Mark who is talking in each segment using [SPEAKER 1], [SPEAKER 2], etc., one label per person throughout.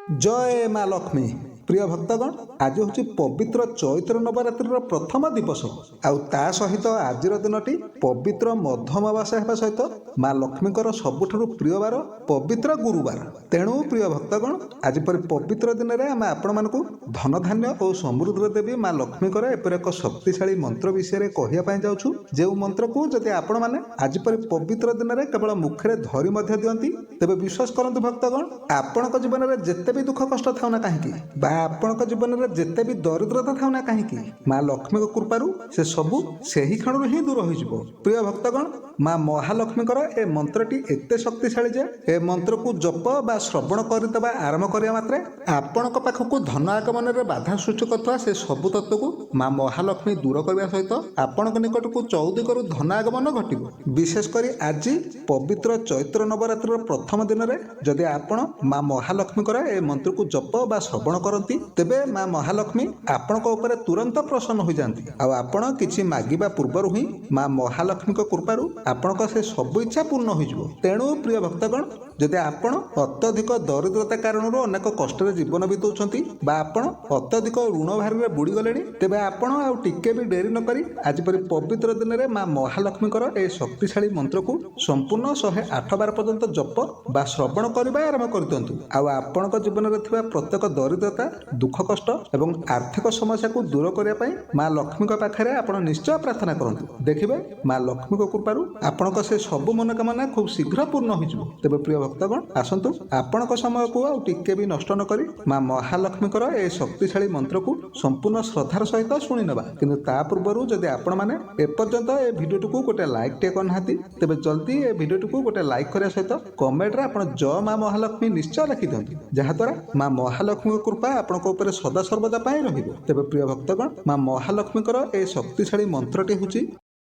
[SPEAKER 1] जय माँ लक्ष्मी। प्रिय भक्तगण, आज हूँ पवित्र चैत्र नवरात्रि प्रथम दिवस आउ ता सहित आज दिनटी पवित्र मध्यमावासा हेबा सहित माँ लक्ष्मीकर सबुठारु प्रिय बार पवित्र गुरुवार। तेणु प्रिय भक्तगण, आज परि पवित्र दिन में आम आपण मानकु धन धान्य और समृद्धि देवी माँ लक्ष्मीकर एपर एक शक्तिशाली मंत्र विषय कहवाई जाऊँ, जो मंत्र को जदि आपण मैंने आज परि पवित्र दिन में केवल मुखरे धरी मध्य दियंती तेबे विश्वास करंतु भक्तगण, आपण जीवन में जिते भी दुख कष्ट थाउ ना कहीं आपण जीवन में जिते भी दरिद्रता थाउ ना कहीं माँ लक्ष्मी कृपारू से सबू से ही क्षण ही दूर हो। प्रिय भक्तगण, माँ महालक्ष्मीकर ए मंत्रटी एते शक्तिशाली जे ए मंत्र को जप बा श्रवण करदेवा आरंभ करिया मात्रे आपण पाखक धन आगमन में बाधा सृष्टि करथवा से सबु तत्व को माँ महालक्ष्मी दूर करने सहित आपण निकट को चौदिकरु धन आगमन घटिबो। विशेषकर आज पवित्र चैत्र नवरात्रि प्रथम दिन में जदि आपण माँ महालक्ष्मीकर ए मंत्र को जप बा श्रवण करती तेबे माँ महालक्ष्मी आपण ऊपर तुरंत प्रसन्न हो जाती। आपण किछि मागिबा पूर्वर ही माँ महालक्ष्मी कृपारू आपण से सब इच्छा पूर्ण हो। तेणु प्रिय भक्तगण, जदि आपण अत्यधिक दरिद्रता कारण अनेक कष्ट जीवन बीतौछंती बा आपण अत्यधिक ऋण भार में बुड़ी गले तेबे आपण आउ टिके भी डेरी न करी आज परि पवित्र दिन में माँ महालक्ष्मीकर ए शक्तिशाली मंत्र को संपूर्ण 108 बार पर्यंत जप बा श्रवण करबा आरंभ कर दियंतु। आपण जीवन में थिबा प्रत्येक दरिद्रता दुख कष्ट एवं आर्थिक समस्या को दूर करने पाई माँ लक्ष्मी पाखे आपण निश्चय प्रार्थना करंतु। देखिबे माँ लक्ष्मी कृपारू आपण से सब मनोकामना खूब शीघ्र पूर्ण हो। तेबे प्रिय भक्तगण, आसंतु आपण समय को आउ टिके भी नष्ट न करी माँ महालक्ष्मीकर ए शक्तिशाली मंत्र को संपूर्ण श्रद्धार सहित शुणी नबा। किंतु ता पूर्व जदि आपण माने एपर्यंत ए वीडियो को गोटे लाइक टे करनाहांती तेबे जल्दी ए वीडियो को गोटे लाइक करिया सहित कमेंट रे आपण जय माँ महालक्ष्मी निश्चय लिखि दियंतु, जहा द्वारा माँ महालक्ष्मी कृपा आपण ऊपर सदा सर्वदा पाई रहिबो। तेबे प्रिय भक्तगण, माँ महालक्ष्मीकर ए शक्तिशाली मंत्रटी होची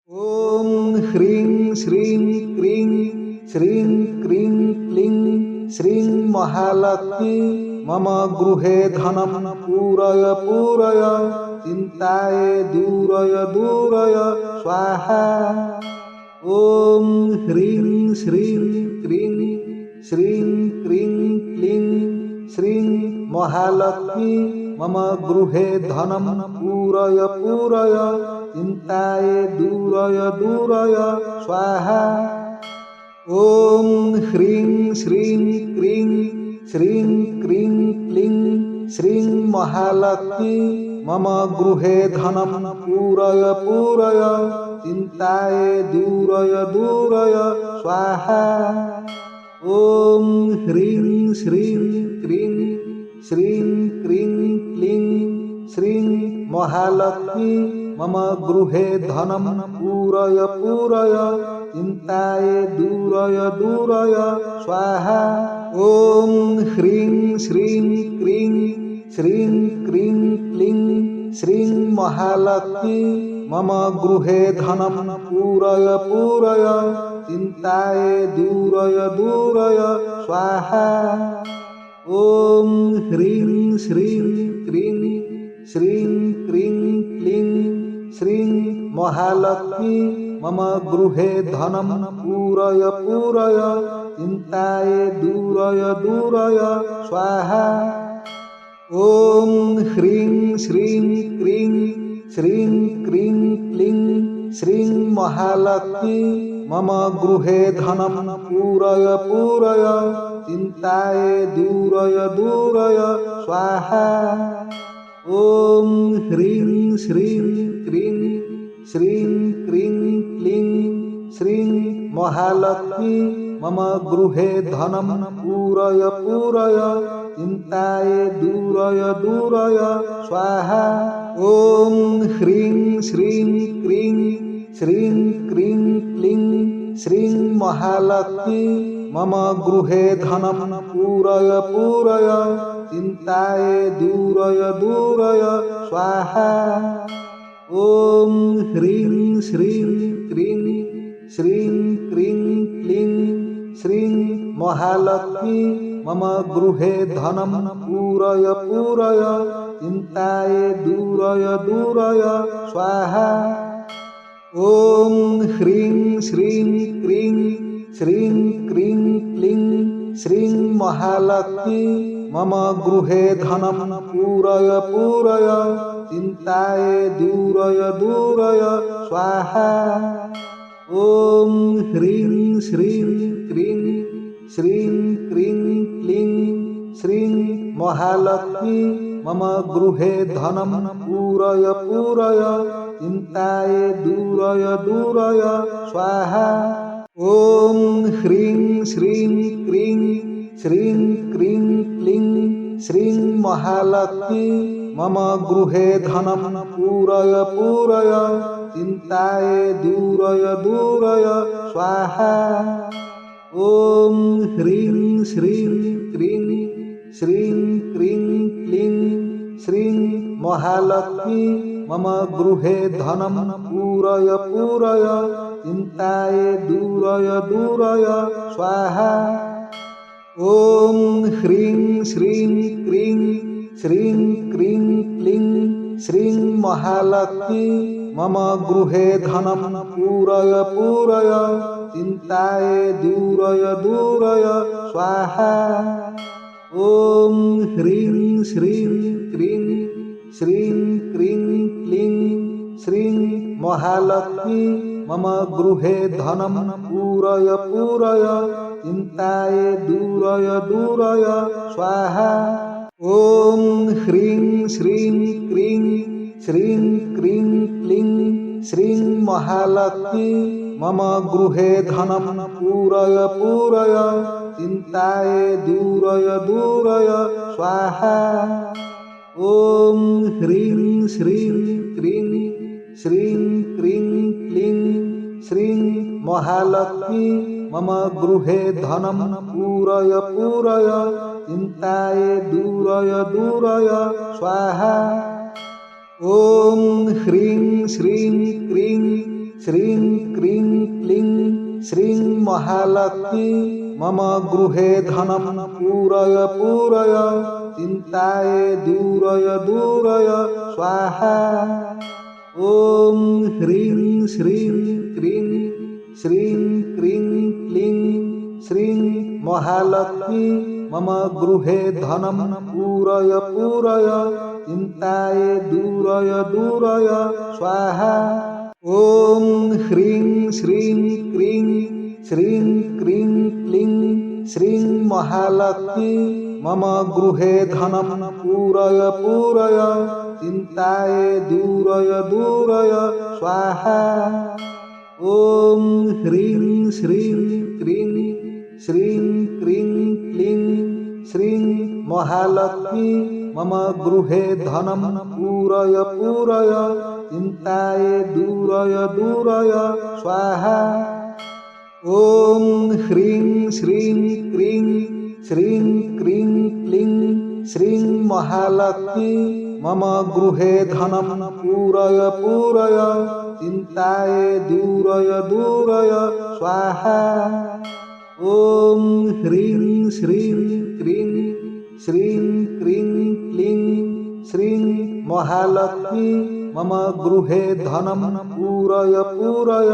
[SPEAKER 1] ओम ह्रीं श्रीं क्रीं श्रीं क्रीं क्लीं श्रीं महालक्ष्मी मम गृहे धनं पूरय पूरय चिन्ताये दूरय दूरय स्वाहा। ओम ह्रीं श्रीं क्रीं श्रीं क्रीं क्लीं श्रीं महालक्ष्मी मम गृहे धनं पूरय पूरय चिन्ताये दूरय दूरय स्वाहा। ओम ह्रीं श्रीं क्रीं श्रीं क्रीं क्लीं श्रीं महालक्ष्मी मम गृहे धनं पूरय पूरय चिन्ताये दूरय दूरय स्वाहा। ओम ह्रीं श्रीं क्रीं श्रीं क्रीं क्लीं श्रीं महालक्ष्मी मम गृहे धनं पूरय पूरय चिन्ताये दूरय दूरय स्वाहा। ओम ह्रीं श्रीं क्रीं श्रीं क्रीं क्लीं श्रीं महालक्ष्मी मम गृहे धनं पूरय पूरय चिन्ताये दूरय दूरय स्वाहा। ओम ह्रीं श्रीं क्रीं श्रीं क्रीं क्लीं श्रीं महालक्ष्मी मम गृहे धनं पूरय पूरय चिन्ताये दूरय दूरय स्वाहा। ओम ह्रीं श्रीं क्रीं श्रीं क्रीं क्लीं श्रीं महालक्ष्मी मम गृहे धनं पूरय पूरय चिन्ताये दूरय दूरय स्वाहा। ओम ह्रीं श्रीं क्रीं श्रीं क्रीं क्लीं श्रीं महालक्ष्मी मम गृहे धनं पूरय पूरय चिन्ताये दूरय दूरय स्वाहा। ओम ह्रीं श्रीं क्रीं श्रीं क्रीं क्लीं श्रीं महालक्ष्मी मम गृहे धनं पूरय पूरय चिन्ताये दूरय दूरय स्वाहा। ओम ह्रीं श्रीं क्रीं श्रीं क्रीं क्लीं श्रीं महालक्ष्मी मम गृहे धनं पूरय पूरय चिन्ताये दूरय दूरय स्वाहा। ओम ह्रीं श्रीं क्रीं श्रीं क्रीं क्लीं श्रीं महालक्ष्मी मम गृहे धनं पूरय पूरय चिन्ताये दूरय दूरय स्वाहा। ॐ ह्रीं श्रीं क्रीं श्रीं क्रीं क्लीं श्रीं महालक्ष्मी मम गृहे धनं पूरय पूरय चिन्ताये दूरय दूरय स्वाहा। ॐ ह्रीं श्रीं क्रीं श्रीं क्रीं क्लीं श्रीं महालक्ष्मी मम गृहे धनं पूरय पूरय चिन्ताये दूरय दूरय स्वाहा। ॐ ह्रीं श्रीं क्रीं श्रीं क्रीं क्लीं श्रीं महालक्ष्मी मम गृहे धनं पूरय पूरय चिन्ताये दूरय दूरय स्वाहा। ॐ ह्रीं श्रीं क्रीं श्रीं क्रीं क्लीं श्रीं महालक्ष्मी मम गृहे धनं पूरय पूरय चिन्ताये दूरय दूरय स्वाहा। ॐ ह्रीं श्रीं क्रीं श्रीं क्रीं क्लीं श्रीं महालक्ष्मी मम गृहे धनं पूरय पूरय चिन्ताये दूरय दूरय स्वाहा। ॐ ह्रीं श्रीं क्रीं श्रीं क्रीं क्लीं श्रीं महालक्ष्मी मम गृहे धनं पूरय पूरय चिन्ताये दूरय दूरय स्वाहा। ॐ ह्रीं श्रीं क्रीं श्रीं क्रीं क्लीं श्रीं महालक्ष्मी मम गृहे धनं पूरय पूरय चिन्ताये दूरय दूरय स्वाहा। ॐ ह्रीं श्रीं क्रीं श्रीं क्रीं क्लीं श्रीं महालक्ष्मी मम गृहे धनं पूरय पूरय चिन्ताये दूरय दूरय स्वाहा। ॐ ह्रीं श्रीं क्रीं श्रीं क्रीं क्लीं श्रीं महालक्ष्मी मम गृहे धनं पूरय पूरय चिन्ताये दूरय दूरय स्वाहा। ॐ ह्रीं श्रीं क्रीं श्रीं क्रीं क्लीं श्रीं महालक्ष्मी मम गृहे धनं पूरय पूरय चिन्ताये दूरय दूरय स्वाहा। ॐ ह्रीं श्रीं क्रीं श्रीं क्रीं क्लीं श्रीं महालक्ष्मी मम गृहे धनं पूरय पूरय चिन्ताये दूरय दूरय स्वाहा। ॐ ह्रीं श्रीं क्रीं श्रीं क्रीं क्लीं श्रीं महालक्ष्मी मम गृहे धनं पूरय पूरय चिन्ताये दूरय दूरय स्वाहा। ॐ ह्रीं श्रीं क्रीं श्रीं क्रीं क्लीं श्रीं महालक्ष्मी मम गृहे धनं पूरय पूरय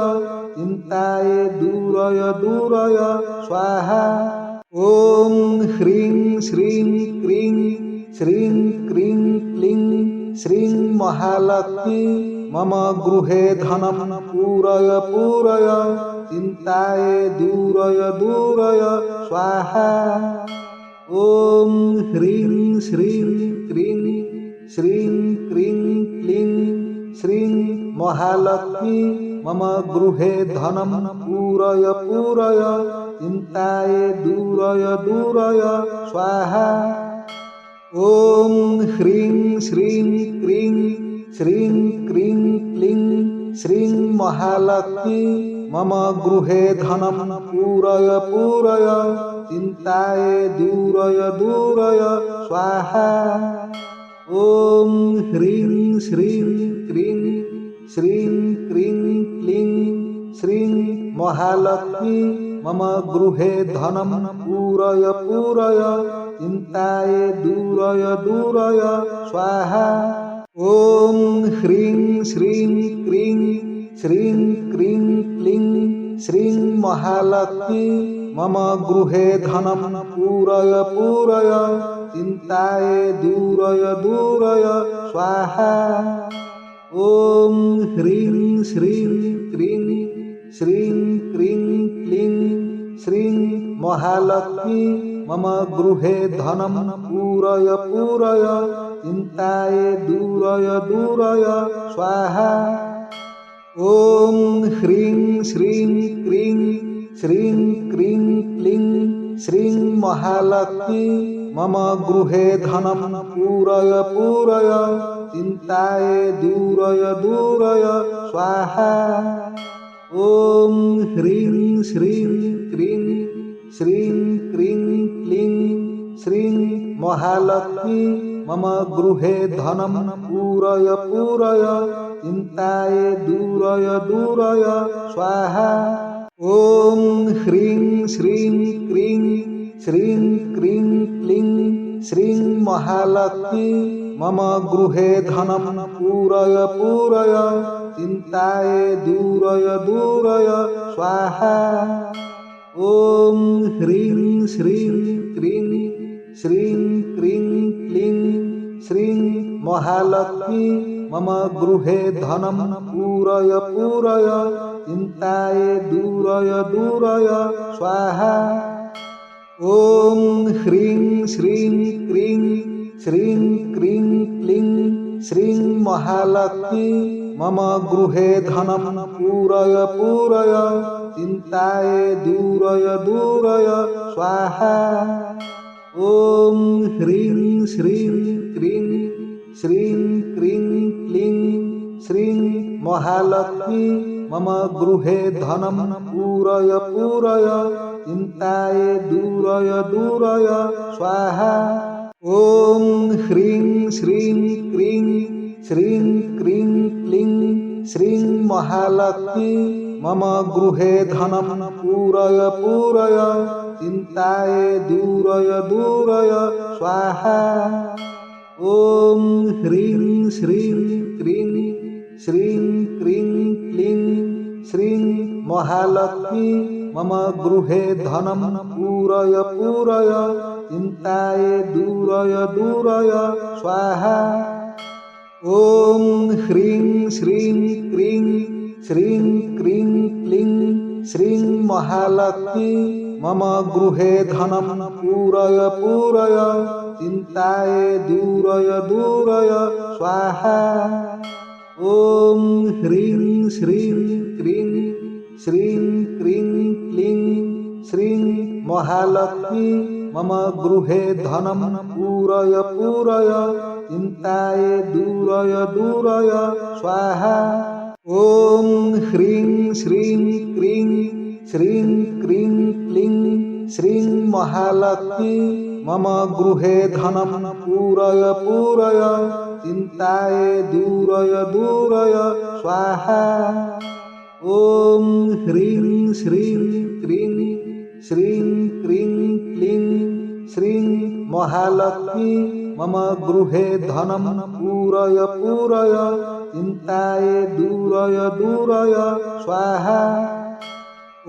[SPEAKER 1] चिन्ताये दूरय दूरय स्वाहा। ॐ ह्रीं श्रीं क्रीं श्रीं क्रीं क्लीं श्रीं महालक्ष्मी मम गृहे धनं पूरय पूरय चिन्ताये दूरय दूरय स्वाहा। ॐ ह्रीं श्रीं क्रीं श्रीं क्रीं क्लीं श्रीं महालक्ष्मी मम गृहे धनं पूरय पूरय चिन्ताये दूरय दूरय स्वाहा। ॐ ह्रीं श्रीं क्रीं श्रीं क्रीं क्लीं श्रीं महालक्ष्मी मम गृहे धनं पूरय पूरय चिन्ताये दूरय दूरय स्वाहा। ॐ ह्रीं श्रीं क्रीं श्रीं क्रीं क्लीं श्रीं महालक्ष्मी मम गृहे धनं पूरय पूरय चिन्ताये दूरय दूरय स्वाहा। ॐ ह्रीं श्रीं क्रीं श्रीं क्रीं क्लीं श्रीं महालक्ष्मी मम गृहे धनं पूरय पूरय चिन्ताये दूरय दूरय स्वाहा। ॐ ह्रीं श्रीं क्रीं श्रीं क्रीं क्लीं श्रीं महालक्ष्मी मम गृहे धनं पूरय पूरय चिन्ताये दूरय दूरय स्वाहा। ॐ ह्रीं श्रीं क्रीं श्रीं क्रीं क्लीं श्रीं महालक्ष्मी मम गृहे धनं पूरय पूरय चिन्ताये दूरय दूरय स्वाहा। ॐ ह्रीं श्रीं क्रीं श्रीं क्रीं क्लीं श्रीं महालक्ष्मी मम गृहे धनं पूरय पूरय चिन्ताये दूरय दूरय स्वाहा। ॐ ह्रीं श्रीं क्रीं श्रीं क्रीं क्लीं श्रीं महालक्ष्मी मम गृहे धनं पूरय पूरय चिन्ताये दूरय दूरय स्वाहा। ॐ ह्रीं श्रीं क्रीं श्रीं क्रीं क्लीं श्रीं महालक्ष्मी मम गृहे धनं पूरय पूरय चिन्ताये दूरय दूरय स्वाहा। ॐ ह्रीं श्रीं क्रीं श्रीं क्रीं क्लीं श्रीं महालक्ष्मी मम गृहे धनं पूरय पूरय चिन्ताये दूरय दूरय स्वाहा। ॐ ह्रीं श्रीं क्रीं श्रीं क्रीं क्लीं श्रीं महालक्ष्मी मम गृहे धनं पूरय पूरय चिन्ताये दूरय दूरय स्वाहा। ॐ ह्रीं श्रीं क्रीं श्रीं क्रीं क्लीं श्रीं महालक्ष्मी मम गृहे धनं पूरय पूरय चिन्ताये दूरय दूरय स्वाहा। ॐ ह्रीं श्रीं क्रीं श्रीं क्रीं क्लीं श्रीं महालक्ष्मी मम गृहे धनं पूरय पूरय चिन्ताये दूरय दूरय स्वाहा। ॐ ह्रीं श्रीं क्रीं श्रीं क्रीं क्लीं श्रीं महालक्ष्मी मम गृहे धनं पूरय पूरय चिन्ताये दूरय दूरय स्वाहा। ॐ ह्रीं श्रीं क्रीं श्रीं क्रीं क्लीं श्रीं महालक्ष्मी मम गृहे धनं पूरय पूरय चिन्ताये दूरय दूरय स्वाहा। ॐ ह्रीं श्रीं क्रीं श्रीं क्रीं क्लीं श्रीं महालक्ष्मी मम गृहे धनं पूरय पूरय चिन्ताये दूरय दूरय स्वाहा। ॐ ह्रीं श्रीं क्रीं श्रीं क्रीं क्लीं श्रीं महालक्ष्मी मम गृहे धनं पूरय पूरय चिन्ताये दूरय दूरय स्वाहा।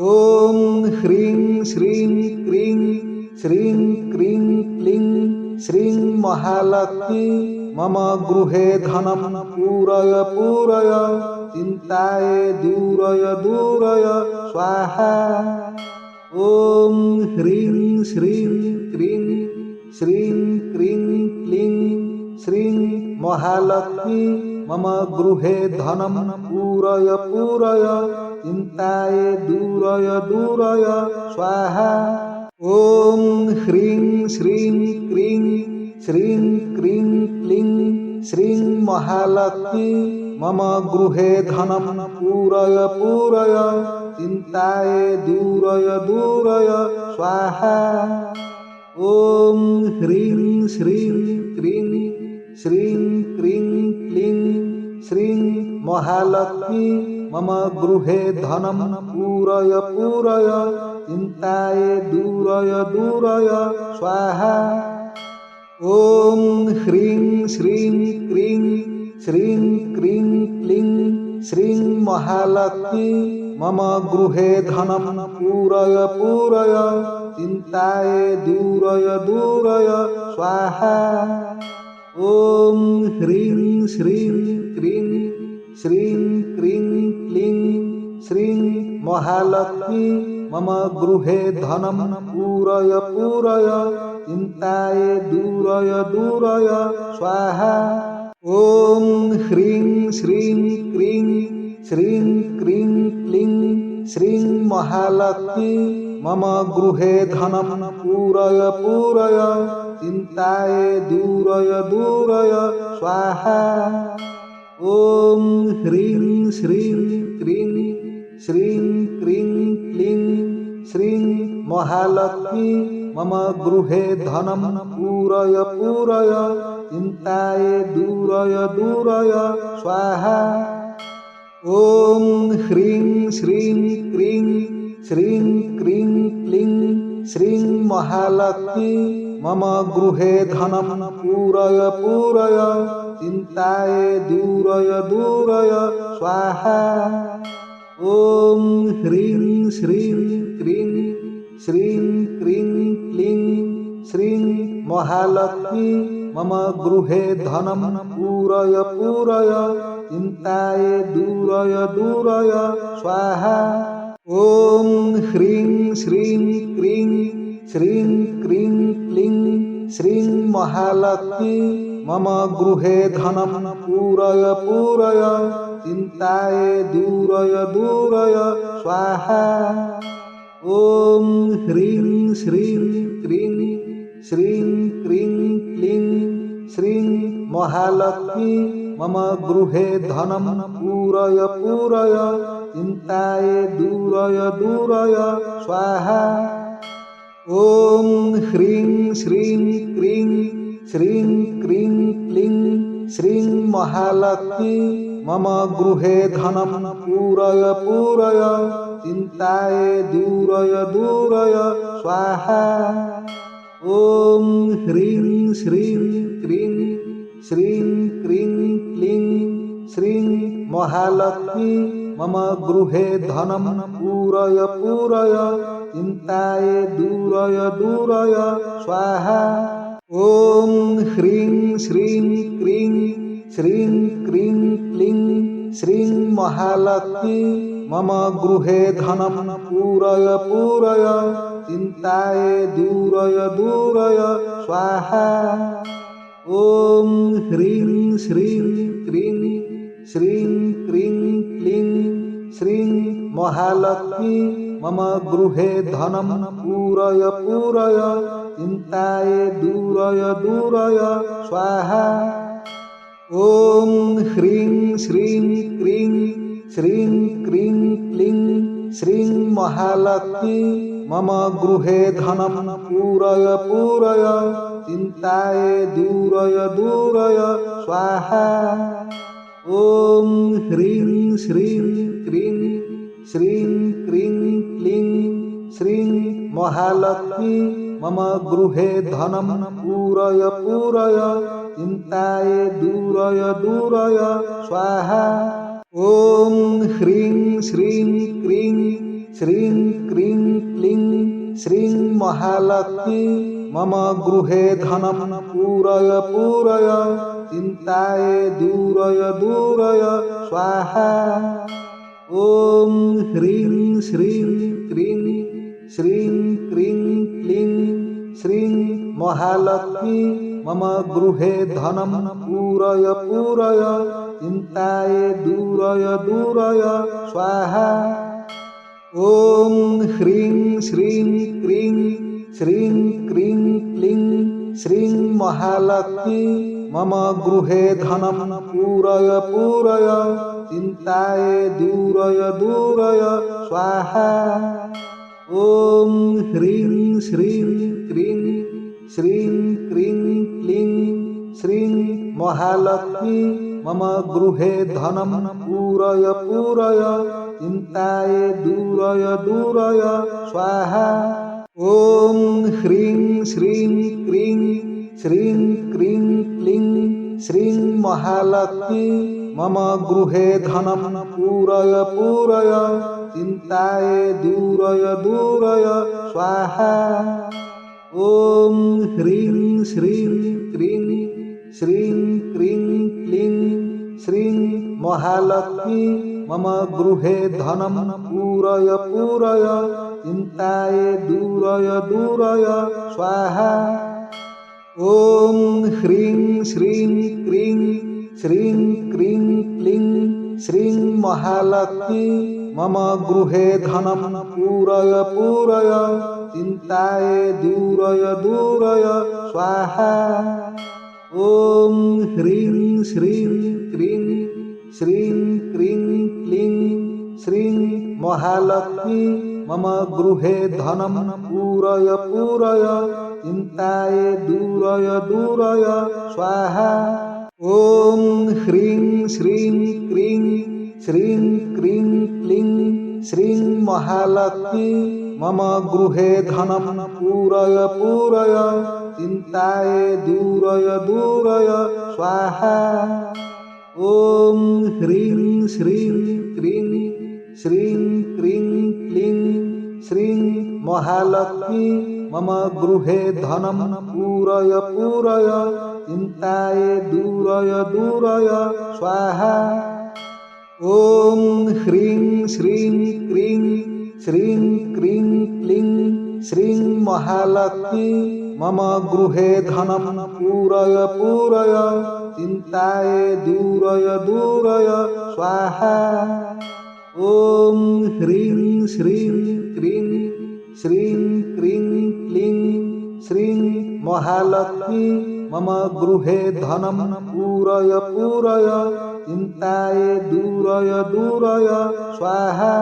[SPEAKER 1] ॐ ह्रीं श्रीं क्रीं श्रीं क्रीं क्लीं श्रीं महालक्ष्मी मम गृहे धनं पूरय पूरय चिन्ताये दूरय दूरय स्वाहा। ॐ ह्रीं श्रीं क्रीं श्रीं क्रीं क्लीं श्रीं महालक्ष्मी मम गृहे धनं पूरय पूरय चिन्ताये दूरय दूरय स्वाहा। ॐ ह्रीं श्रीं क्रीं श्रीं क्रीं क्लीं श्रीं महालक्ष्मी मम गृहे धनं पूरय पूरय चिन्ताये दूरय दूरय स्वाहा। ॐ ह्रीं श्रीं क्रीं श्रीं क्रीं क्लीं श्रीं महालक्ष्मी मम गृहे धनं पूरय पूरय चिन्ताये दूरय दूरय स्वाहा। ॐ ह्रीं श्रीं क्रीं श्रीं क्रीं क्लीं श्रीं महालक्ष्मी मम गृहे धनं पूरय पूरय चिन्ताये दूरय दूरय स्वाहा। ॐ ह्रीं श्रीं क्रीं श्रीं क्रीं क्लीं श्रीं महालक्ष्मी मम गृहे धनं पूरय पूरय चिन्ताये दूरय दूरय स्वाहा। ॐ ह्रीं श्रीं क्रीं श्रीं क्रीं क्लीं श्रीं महालक्ष्मी मम गृहे धनं पूरय पूरय चिन्ताये दूरय दूरय स्वाहा। ॐ ह्रीं श्रीं क्रीं श्रीं क्रीं क्लीं श्रीं महालक्ष्मी मम गृहे धनं पूरय पूरय चिन्ताये दूरय दूरय स्वाहा। ॐ ह्रीं श्रीं क्रीं श्रीं क्रीं क्लीं श्रीं महालक्ष्मी मम गृहे धनं पूरय पूरय चिन्ताये दूरय दूरय स्वाहा। ॐ ह्रीं श्रीं क्रीं श्रीं क्रीं क्लीं श्रीं महालक्ष्मी मम गृहे धनं पूरय पूरय चिन्ताये दूरय दूरय स्वाहा। ॐ ह्रीं श्रीं क्रीं श्रीं क्रीं क्लीं श्रीं महालक्ष्मी मम गृहे धनं पूरय पूरय चिन्ताये दूरय दूरय स्वाहा। ॐ ह्रीं श्रीं क्रीं श्रीं क्रीं क्लीं श्रीं महालक्ष्मी मम गृहे धनं पूरय पूरय चिन्ताये दूरय दूरय स्वाहा। ॐ ह्रीं श्रीं क्रीं श्रीं क्रीं क्लीं श्रीं महालक्ष्मी मम गृहे धनं पूरय पूरय चिन्ताये दूरय दूरय स्वाहा। ॐ ह्रीं श्रीं क्रीं श्रीं क्रीं क्लीं श्रीं महालक्ष्मी मम गृहे धनं पूरय पूरय चिन्ताये दूरय दूरय स्वाहा। ॐ ह्रीं श्रीं क्रीं श्रीं क्रीं क्लीं श्रीं महालक्ष्मी मम गृहे धनं पूरय पूरय चिन्ताये दूरय दूरय स्वाहा। ॐ ह्रीं श्रीं क्रीं श्रीं क्रीं क्लीं श्रीं महालक्ष्मी मम गृहे धनं पूरय पूरय चिन्ताये दूरय दूरय स्वाहा। ॐ ह्रीं श्रीं क्रीं श्रीं क्रीं क्लीं श्रीं महालक्ष्मी मम गृहे धनं पूरय पूरय चिन्ताये दूरय दूरय स्वाहा। ॐ ह्रीं श्रीं क्रीं श्रीं क्रीं क्लीं श्रीं महालक्ष्मी मम गृहे धनं पूरय पूरय चिन्ताये दूरय दूरय स्वाहा। ॐ ह्रीं श्रीं क्रीं श्रीं क्रीं क्लीं श्रीं महालक्ष्मी मम गृहे धनं पूरय पूरय चिन्ताये दूरय दूरय स्वाहा। ॐ ह्रीं श्रीं क्रीं श्रीं क्रीं क्लीं श्रीं महालक्ष्मी मम गृहे धनं पूरय पूरय चिन्ताये दूरय दूरय स्वाहा। ॐ ह्रीं श्रीं क्रीं श्रीं क्रीं क्लीं श्रीं महालक्ष्मी मम गृहे धनं पूरय पूरय चिन्ताये दूरय दूरय स्वाहा। ॐ ह्रीं श्रीं क्रीं श्रीं क्रीं क्लीं श्रीं महालक्ष्मी मम गृहे धनं पूरय पूरय चिन्ताये दूरय दूरय स्वाहा। ॐ ह्रीं श्रीं क्रीं श्रीं क्रीं क्लीं श्रीं महालक्ष्मी मम गृहे धनं पूरय पूरय चिन्ताये दूरय दूरय स्वाहा। ॐ ह्रीं श्रीं क्रीं श्रीं क्रीं क्लीं श्रीं महालक्ष्मी मम गृहे धनं पूरय पूरय चिन्ताये दूरय दूरय स्वाहा। ॐ ह्रीं श्रीं क्रीं श्रीं क्रीं क्लीं श्रीं महालक्ष्मी मम गृहे धनं पूरय पूरय चिन्ताये दूरय दूरय स्वाहा। ॐ ह्रीं श्रीं क्रीं श्रीं क्रीं क्लीं श्रीं महालक्ष्मी मम गृहे धनं पूरय पूरय चिन्ताये दूरय दूरय स्वाहा। ॐ ह्रीं श्रीं क्रीं श्रीं क्रीं क्लीं श्रीं महालक्ष्मी मम गृहे धनं पूरय पूरय चिन्ताये दूरय दूरय स्वाहा। ॐ ह्रीं श्रीं क्रीं श्रीं क्रीं क्लीं श्रीं महालक्ष्मी मम गृहे धनं पूरय पूरय चिन्ताये दूरय दूरय स्वाहा। ॐ ह्रीं श्रीं क्रीं श्रीं क्रीं क्लीं श्रीं महालक्ष्मी मम गृहे धनं पूरय पूरय चिन्ताये दूरय दूरय स्वाहा। ॐ ह्रीं श्रीं क्रीं श्रीं क्रीं क्लीं श्रीं महालक्ष्मी मम गृहे धनं पूरय पूरय चिन्ताये दूरय दूरय स्वाहा।